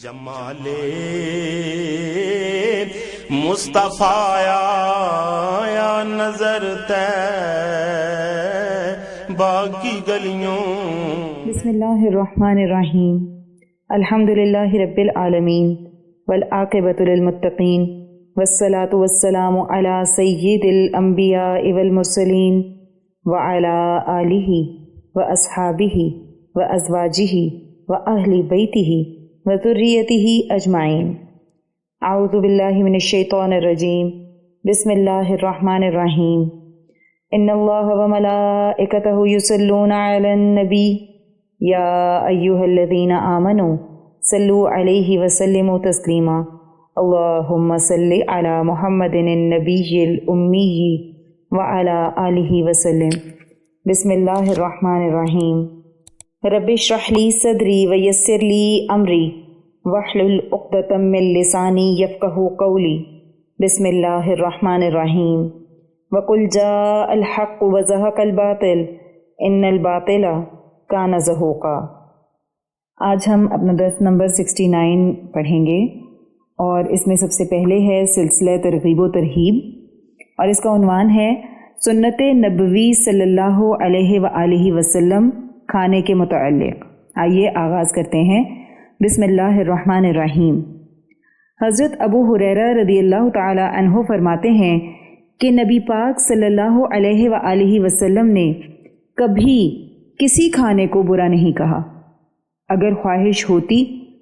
جمال مصطفیٰ یا نظر باقی گلیوں. بسم اللہ الرحمن الرحیم. الحمدللہ رب العالمین والعاقبۃ للمتقین والصلاة والسلام علی سید الانبیاء والمرسلین وعلی آلہ واصحابہ وازواجہ واہل بیتہ وذریتہ اجمعین. اعوذ باللہ من الشیطان الرجیم. بسم اللہ الرحمن الرحیم. ان اللہ وملائکتہ یصلون علی النبی یا ایہا الذین آمنوا صلوا علیہ وسلموا تسلیما. اللہم صل علی محمد النبی الامی وعلی آلہ وسلم. بسم اللہ الرحمن الرحیم. رب اشرح لی صدری ویسر لی امری واحلل عقدۃ من لسانی یفقہوا قولی. بسم اللہ الرحمن الرحیم. وقل جاء الحق وزہق الباطل ان الباطل کان زہوقا. آج ہم اپنا درس نمبر 69 پڑھیں گے اور اس میں سب سے پہلے ہے سلسلہ ترغیب و ترہیب اور اس کا عنوان ہے سنت نبوی صلی اللہ علیہ وآلہ وسلم کھانے کے متعلق. آئیے آغاز کرتے ہیں. بسم اللہ الرحمن الرحیم. حضرت ابو ہریرہ رضی اللہ تعالی عنہ فرماتے ہیں کہ نبی پاک صلی اللہ علیہ وآلہ وسلم نے کبھی کسی کھانے کو برا نہیں کہا. اگر خواہش ہوتی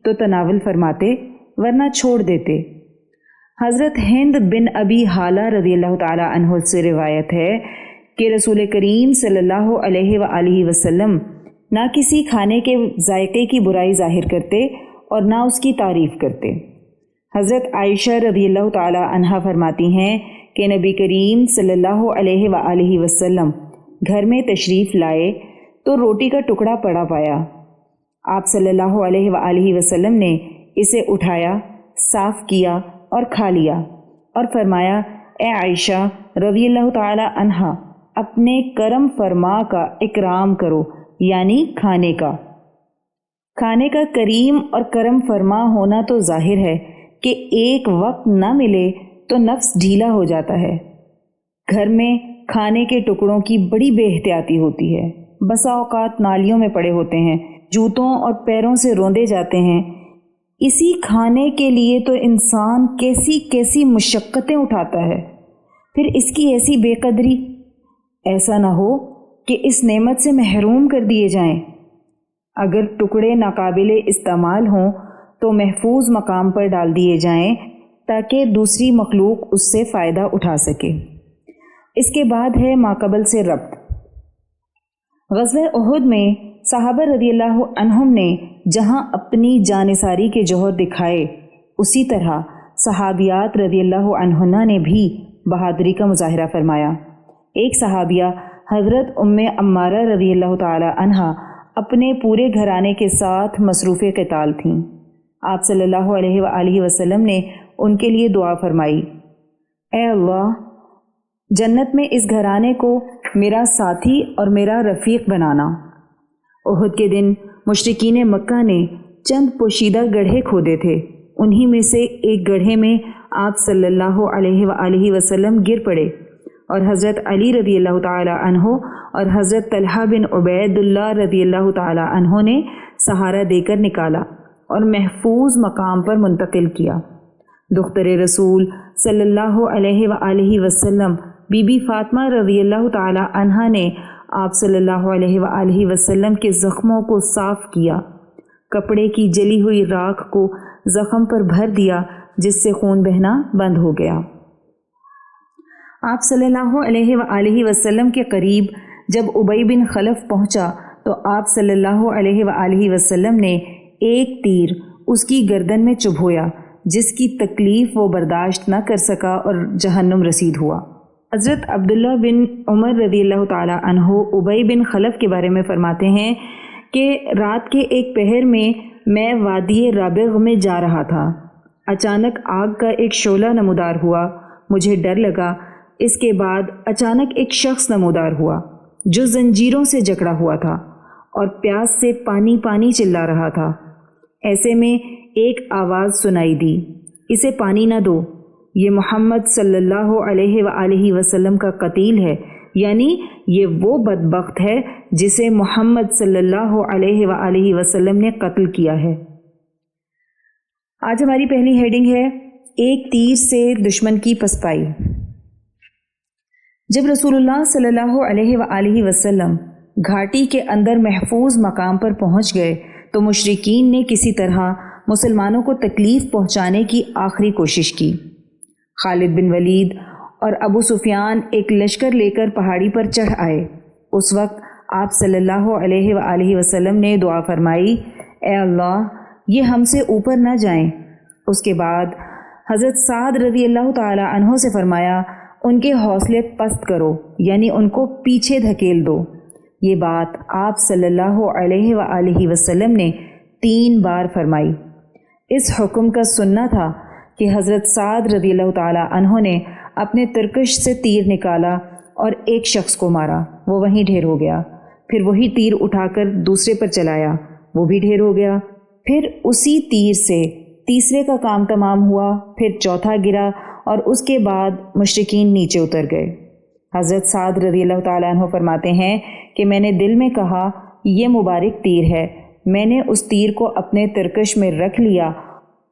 تو تناول فرماتے ورنہ چھوڑ دیتے. حضرت ہند بن ابی حالہ رضی اللہ تعالی عنہ سے روایت ہے کہ رسول کریم صلی اللہ علیہ وآلہ وسلم نہ کسی کھانے کے ذائقے کی برائی ظاہر کرتے اور نہ اس کی تعریف کرتے. حضرت عائشہ رضی اللہ تعالی عنہا فرماتی ہیں کہ نبی کریم صلی اللہ علیہ وآلہ وسلم گھر میں تشریف لائے تو روٹی کا ٹکڑا پڑا پایا. آپ صلی اللہ علیہ وآلہ وسلم نے اسے اٹھایا، صاف کیا اور کھا لیا اور فرمایا اے عائشہ رضی اللہ تعالی عنہا اپنے کرم فرما کا اکرام کرو، یعنی کھانے کا. کھانے کا کریم اور کرم فرما ہونا تو ظاہر ہے کہ ایک وقت نہ ملے تو نفس ڈھیلا ہو جاتا ہے. گھر میں کھانے کے ٹکڑوں کی بڑی بے احتیاطی ہوتی ہے. بسا اوقات نالیوں میں پڑے ہوتے ہیں، جوتوں اور پیروں سے روندے جاتے ہیں. اسی کھانے کے لیے تو انسان کیسی کیسی مشقتیں اٹھاتا ہے، پھر اس کی ایسی بے قدری. ایسا نہ ہو کہ اس نعمت سے محروم کر دیے جائیں. اگر ٹکڑے ناقابل استعمال ہوں تو محفوظ مقام پر ڈال دیے جائیں تاکہ دوسری مخلوق اس سے فائدہ اٹھا سکے. اس کے بعد ہے ماقبل سے ربط. غزوہ احد میں صحابہ رضی اللہ عنہم نے جہاں اپنی جانثاری کے جوہر دکھائے، اسی طرح صحابیات رضی اللہ عنہن نے بھی بہادری کا مظاہرہ فرمایا. ایک صحابیہ حضرت ام عمارہ رضی اللہ تعالی عنہا اپنے پورے گھرانے کے ساتھ مصروف قتال تھیں. آپ صلی اللہ علیہ وآلہ وسلم نے ان کے لیے دعا فرمائی، اے اللہ جنت میں اس گھرانے کو میرا ساتھی اور میرا رفیق بنانا. احد کے دن مشرکین مکہ نے چند پوشیدہ گڑھے کھودے تھے. انہی میں سے ایک گڑھے میں آپ صلی اللہ علیہ وآلہ وسلم گر پڑے اور حضرت علی رضی اللہ تعالی عنہ اور حضرت طلحہ بن عبید اللہ رضی اللہ تعالی عنہ نے سہارا دے کر نکالا اور محفوظ مقام پر منتقل کیا. دختر رسول صلی اللہ علیہ وآلہ وسلم بی بی فاطمہ رضی اللہ تعالی عنہا نے آپ صلی اللہ علیہ وآلہ وسلم کے زخموں کو صاف کیا، کپڑے کی جلی ہوئی راکھ کو زخم پر بھر دیا جس سے خون بہنا بند ہو گیا. آپ صلی اللہ علیہ وآلہ وسلم کے قریب جب ابی بن خلف پہنچا تو آپ صلی اللہ علیہ وآلہ وسلم نے ایک تیر اس کی گردن میں چبھویا جس کی تکلیف وہ برداشت نہ کر سکا اور جہنم رسید ہوا. حضرت عبداللہ بن عمر رضی اللہ تعالی عنہ ابی بن خلف کے بارے میں فرماتے ہیں کہ رات کے ایک پہر میں وادی رابغ میں جا رہا تھا. اچانک آگ کا ایک شعلہ نمودار ہوا. مجھے ڈر لگا. اس کے بعد اچانک ایک شخص نمودار ہوا جو زنجیروں سے جکڑا ہوا تھا اور پیاس سے پانی پانی چلا رہا تھا. ایسے میں ایک آواز سنائی دی، اسے پانی نہ دو، یہ محمد صلی اللہ علیہ وآلہ وسلم کا قتیل ہے، یعنی یہ وہ بدبخت ہے جسے محمد صلی اللہ علیہ وآلہ وسلم نے قتل کیا ہے۔ آج ہماری پہلی ہیڈنگ ہے ایک تیر سے دشمن کی پسپائی۔ جب رسول اللہ صلی اللہ علیہ وآلہ وسلم گھاٹی کے اندر محفوظ مقام پر پہنچ گئے تو مشرکین نے کسی طرح مسلمانوں کو تکلیف پہنچانے کی آخری کوشش کی۔ خالد بن ولید اور ابو سفیان ایک لشکر لے کر پہاڑی پر چڑھ آئے۔ اس وقت آپ صلی اللہ علیہ وآلہ وسلم نے دعا فرمائی، اے اللہ یہ ہم سے اوپر نہ جائیں۔ اس کے بعد حضرت سعد رضی اللہ تعالی عنہ سے فرمایا، ان کے حوصلے پست کرو، یعنی ان کو پیچھے دھکیل دو۔ یہ بات آپ صلی اللہ علیہ وآلہ وسلم نے 3 بار فرمائی۔ اس حکم کا سننا تھا کہ حضرت سعد رضی اللہ تعالی عنہ نے اپنے ترکش سے تیر نکالا اور ایک شخص کو مارا، وہ وہیں ڈھیر ہو گیا۔ پھر وہی تیر اٹھا کر دوسرے پر چلایا، وہ بھی ڈھیر ہو گیا۔ پھر اسی تیر سے تیسرے کا کام تمام ہوا، پھر چوتھا گرا اور اس کے بعد مشرکین نیچے اتر گئے۔ حضرت سعد رضی اللہ تعالیٰ عنہ فرماتے ہیں کہ میں نے دل میں کہا یہ مبارک تیر ہے، میں نے اس تیر کو اپنے ترکش میں رکھ لیا،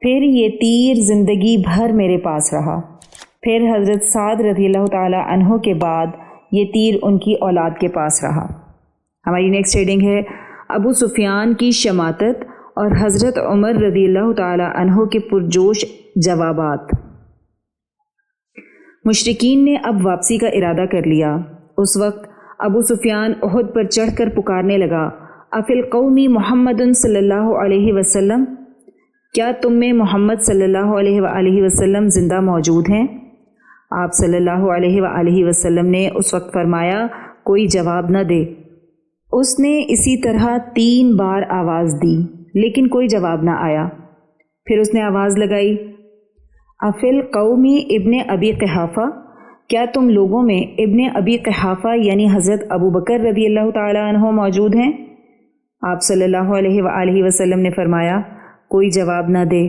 پھر یہ تیر زندگی بھر میرے پاس رہا۔ پھر حضرت سعد رضی اللہ تعالیٰ عنہ کے بعد یہ تیر ان کی اولاد کے پاس رہا۔ ہماری نیکسٹ ہیڈنگ ہے ابو سفیان کی شماتت اور حضرت عمر رضی اللہ تعالیٰ عنہ کے پرجوش جوابات۔ مشرکین نے اب واپسی کا ارادہ کر لیا۔ اس وقت ابو سفیان احد پر چڑھ کر پکارنے لگا، افی القوم محمد صلی اللہ علیہ وسلم، کیا تم میں محمد صلی اللہ علیہ وآلہ وسلم زندہ موجود ہیں؟ آپ صلی اللہ علیہ وآلہ وسلم نے اس وقت فرمایا، کوئی جواب نہ دے۔ اس نے اسی طرح 3 بار آواز دی لیکن کوئی جواب نہ آیا۔ پھر اس نے آواز لگائی، افی القوم ابن ابی قحافہ، کیا تم لوگوں میں ابن ابی قحافہ یعنی حضرت ابو بکر رضی اللہ تعالی عنہ موجود ہیں؟ آپ صلی اللہ علیہ وآلہ وسلم نے فرمایا، کوئی جواب نہ دے۔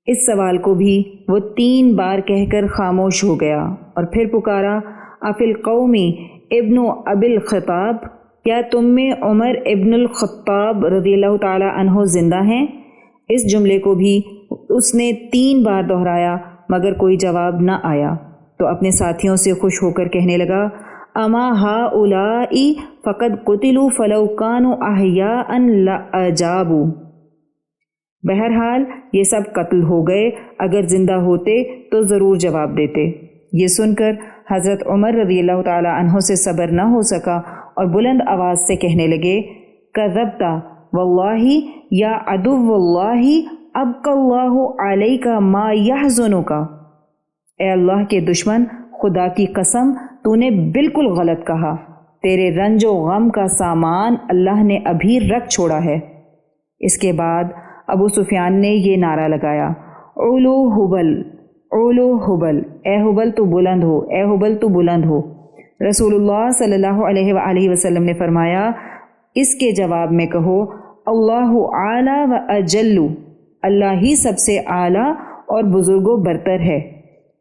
اس سوال کو بھی وہ 3 بار کہہ کر خاموش ہو گیا اور پھر پکارا، افی القوم ابن ابی الخطاب، کیا تم میں عمر ابن الخطاب رضی اللہ تعالی عنہ زندہ ہیں؟ اس جملے کو بھی اس نے 3 بار دہرایا مگر کوئی جواب نہ آیا، تو اپنے ساتھیوں سے خوش ہو کر کہنے لگا، اما ہؤلاء فقد قتلوا فلو كانوا احیاء لاجابوا، بہرحال یہ سب قتل ہو گئے، اگر زندہ ہوتے تو ضرور جواب دیتے۔ یہ سن کر حضرت عمر رضی اللہ تعالی عنہ سے صبر نہ ہو سکا اور بلند آواز سے کہنے لگے، کذبت واللہ یا عدو اللہ ابقى اللہ علیک ما یحزنک، اے اللہ کے دشمن، خدا کی قسم تو نے بالکل غلط کہا، تیرے رنج و غم کا سامان اللہ نے ابھی رکھ چھوڑا ہے۔ اس کے بعد ابو سفیان نے یہ نعرہ لگایا، اولو حبل، اولو حبل، اے حبل تو بلند ہو، اے حبل تو بلند ہو۔ رسول اللہ صلی اللہ علیہ وآلہ وسلم نے فرمایا، اس کے جواب میں کہو، اللہ اعلیٰ و اجل، اللہ ہی سب سے اعلیٰ اور بزرگ و برتر ہے۔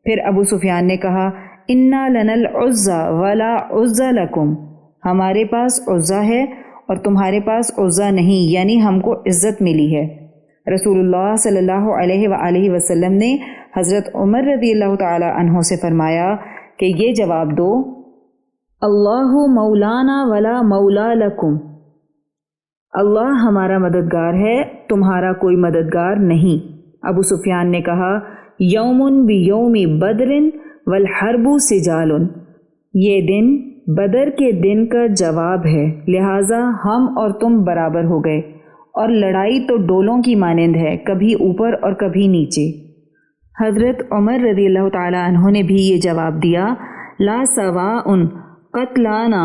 پھر ابو سفیان نے کہا، انا لنا العزى ولا عزى لکم، ہمارے پاس عزا ہے اور تمہارے پاس عزا نہیں، یعنی ہم کو عزت ملی ہے۔ رسول اللہ صلی اللہ علیہ وآلہ وسلم نے حضرت عمر رضی اللہ تعالی عنہ سے فرمایا کہ یہ جواب دو، اللہ مولانا ولا مولا لکم، اللہ ہمارا مددگار ہے، تمہارا کوئی مددگار نہیں۔ ابو سفیان نے کہا، یوم بیوم بدر والحرب سجال، یہ دن بدر کے دن کا جواب ہے، لہٰذا ہم اور تم برابر ہو گئے، اور لڑائی تو ڈولوں کی مانند ہے، کبھی اوپر اور کبھی نیچے۔ حضرت عمر رضی اللہ تعالی عنہ نے بھی یہ جواب دیا، لا سواء قتلانا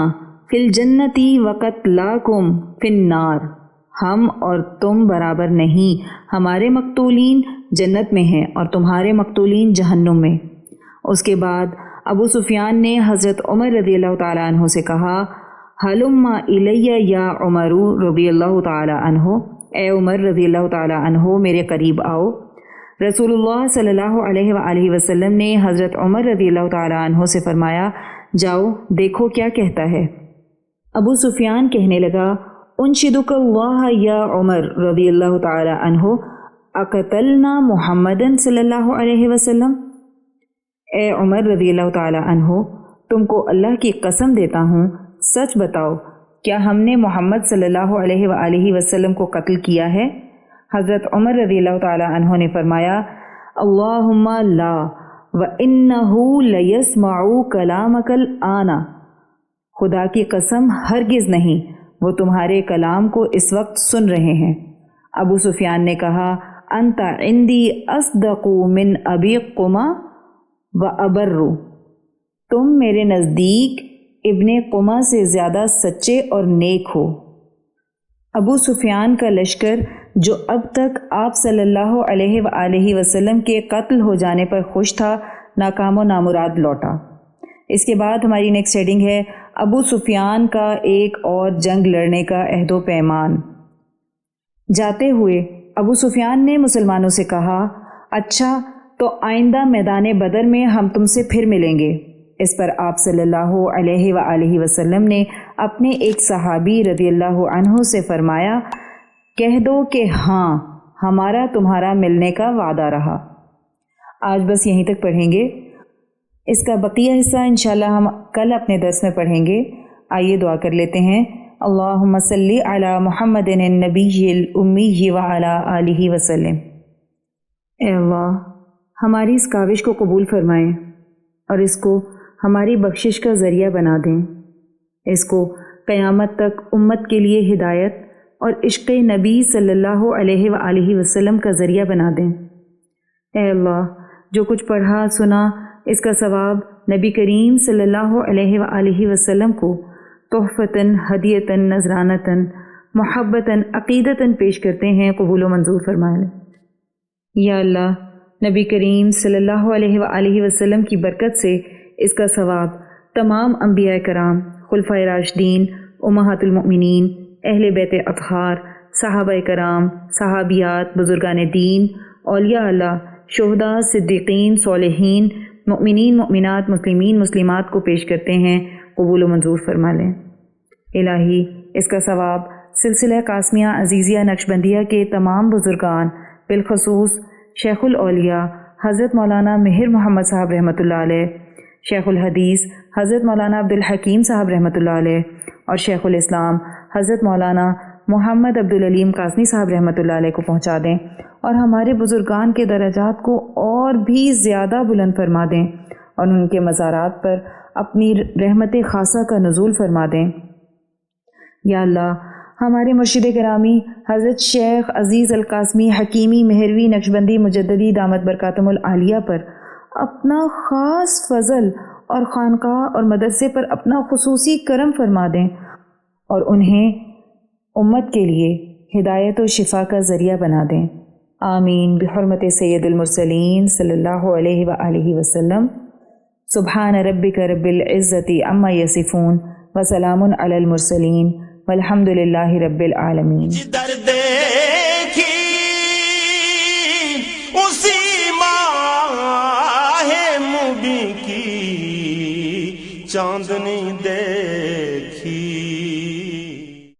فی الجنتی وقتلاکم فی النار، ہم اور تم برابر نہیں، ہمارے مقتولین جنت میں ہیں اور تمہارے مقتولین جہنم میں۔ اس کے بعد ابو سفیان نے حضرت عمر رضی اللہ تعالی عنہ سے کہا، ہلم الی یا عمر رضی اللہ تعالی عنہ، اے عمر رضی اللہ تعالیٰ عنہ میرے قریب آؤ۔ رسول اللہ صلی اللہ علیہ وآلہ وسلم نے حضرت عمر رضی اللہ تعالیٰ عنہ سے فرمایا جاؤ دیکھو کیا کہتا ہے۔ ابو سفیان کہنے لگا انشدک اللہ یا عمر رضی اللہ تعالیٰ عنہ اقتلنا محمدن صلی اللہ علیہ وسلم، اے عمر رضی اللہ تعالیٰ عنہ تم کو اللہ کی قسم دیتا ہوں سچ بتاؤ کیا ہم نے محمد صلی اللہ علیہ وآلہ وسلم کو قتل کیا ہے؟ حضرت عمر رضی اللہ تعالیٰ عنہ نے فرمایا اللہم لا وَإِنَّهُ لَيَسْمَعُ كَلَامَكَ الْآنَ، خدا کی قسم ہرگز نہیں، وہ تمہارے کلام کو اس وقت سن رہے ہیں۔ ابو سفیان نے کہا انت عندی اصدق من ابی قما وابر، تم میرے نزدیک ابن قما سے زیادہ سچے اور نیک ہو۔ ابو سفیان کا لشکر جو اب تک آپ صلی اللہ علیہ وآلہ وسلم کے قتل ہو جانے پر خوش تھا ناکام و نامراد لوٹا۔ اس کے بعد ہماری نیکسٹ ہیڈنگ ہے ابو سفیان کا ایک اور جنگ لڑنے کا عہد و پیمان۔ جاتے ہوئے ابو سفیان نے مسلمانوں سے کہا اچھا تو آئندہ میدان بدر میں ہم تم سے پھر ملیں گے۔ اس پر آپ صلی اللہ علیہ وآلہ وسلم نے اپنے ایک صحابی رضی اللہ عنہ سے فرمایا کہہ دو کہ ہاں ہمارا تمہارا ملنے کا وعدہ رہا۔ آج بس یہیں تک پڑھیں گے، اس کا بقیہ حصہ انشاءاللہ ہم کل اپنے درس میں پڑھیں گے۔ آئیے دعا کر لیتے ہیں۔ اللہم صلی علی محمد النبی الامی وعلی آلہ وسلم۔ اے اللہ ہماری اس کاوش کو قبول فرمائیں اور اس کو ہماری بخشش کا ذریعہ بنا دیں، اس کو قیامت تک امت کے لیے ہدایت اور عشق نبی صلی اللہ علیہ وآلہ وسلم کا ذریعہ بنا دیں۔ اے اللہ جو کچھ پڑھا سنا اس کا ثواب نبی کریم صلی اللہ علیہ وآلہ وسلم کو تحفتاً ہدیتاً نذرانتاً محبتاً عقیدتاً پیش کرتے ہیں، قبول و منظور فرما لیں۔ یا اللہ نبی کریم صلی اللہ علیہ وآلہ وسلم کی برکت سے اس کا ثواب تمام انبیاء کرام، خلفائے راشدین، امہات المؤمنین، اہل بیت اطہار، صحابہ کرام، صحابیات، بزرگان دین، اولیاء اللہ، شہداء، صدیقین، صالحین، مؤمنین، مؤمنات، مسلمین، مسلمات کو پیش کرتے ہیں، قبول و منظور فرما لیں۔ الہی اس کا ثواب سلسلہ قاسمیہ عزیزیہ نقشبندیہ کے تمام بزرگان بالخصوص شیخ الاولیاء حضرت مولانا مہر محمد صاحب رحمۃ اللہ علیہ، شیخ الحدیث حضرت مولانا عبدالحکیم صاحب رحمۃ اللہ علیہ اور شیخ الاسلام حضرت مولانا محمد عبدالعلیم قاسمی صاحب رحمۃ اللہ علیہ کو پہنچا دیں، اور ہمارے بزرگان کے درجات کو اور بھی زیادہ بلند فرما دیں، اور ان کے مزارات پر اپنی رحمت خاصہ کا نزول فرما دیں۔ یا اللہ ہمارے مرشد گرامی حضرت شیخ عزیز القاسمی حکیمی مہروی نقشبندی مجددی دامت برکاتہم العالیہ پر اپنا خاص فضل اور خانقاہ اور مدرسے پر اپنا خصوصی کرم فرما دیں، اور انہیں امت کے لیے ہدایت و شفا کا ذریعہ بنا دیں۔ آمین بحرمت سید المرسلین صلی اللہ علیہ وآلہ وسلم۔ سبحان ربک رب العزت عما یصفون وسلام علی المرسلین والحمد للہ رب العالمین۔